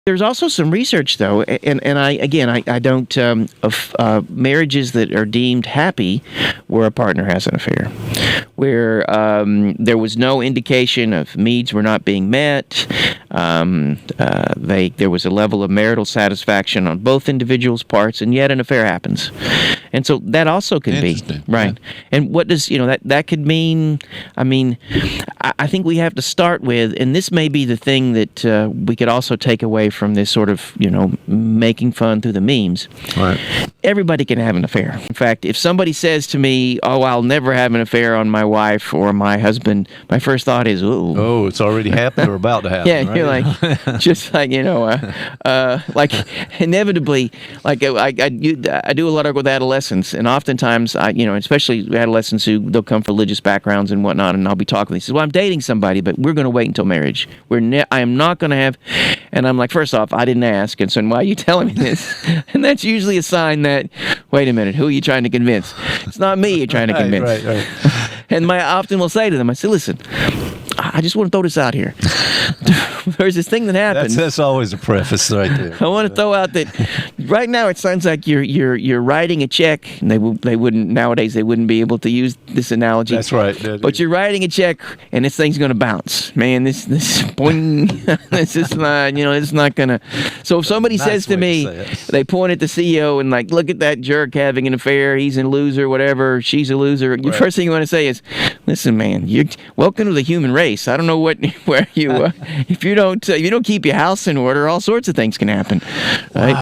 There's also some research, though, and I don't of marriages that are deemed happy where a partner has an affair, where there was no indication of needs were not being met. There was a level of marital satisfaction on both individuals' parts, and yet an affair happens, and so that also can be right. Yeah. And what does that could mean? I mean, I think we have to start with, and this may be the thing that we could also take away from this sort of, making fun through the memes. Right. Everybody can have an affair. In fact, if somebody says to me, "Oh, I'll never have an affair on my wife or my husband," my first thought is, "Ooh." Oh, it's already happened or about to happen. Yeah, right? you're like, just like, like inevitably, like I do a lot of work with adolescents, and oftentimes, especially adolescents they'll come from religious backgrounds and whatnot, and I'll be talking. He says, "Well, I'm dating somebody, but we're going to wait until marriage. I am not going to have," and I'm like, first off, I didn't ask, and so why are you telling me this? And that's usually a sign that, wait a minute, who are you trying to convince? It's not me you're trying to convince. Right. And I often will say to them, I say, listen, I just want to throw this out here. There's this thing that happens. That's always a preface right there. I want to throw out that right now it sounds like you're writing a check, and they wouldn't be able to use this analogy. That's right. But you're writing a check, and this thing's going to bounce. Man, this boing, this is not, it's not going to. So if somebody says to me, they point at the CEO and like, look at that jerk having an affair, he's a loser, whatever, she's a loser. Right. The first thing you want to say is, listen, man, welcome to the human race. I don't know if you don't keep your house in order, all sorts of things can happen. Right?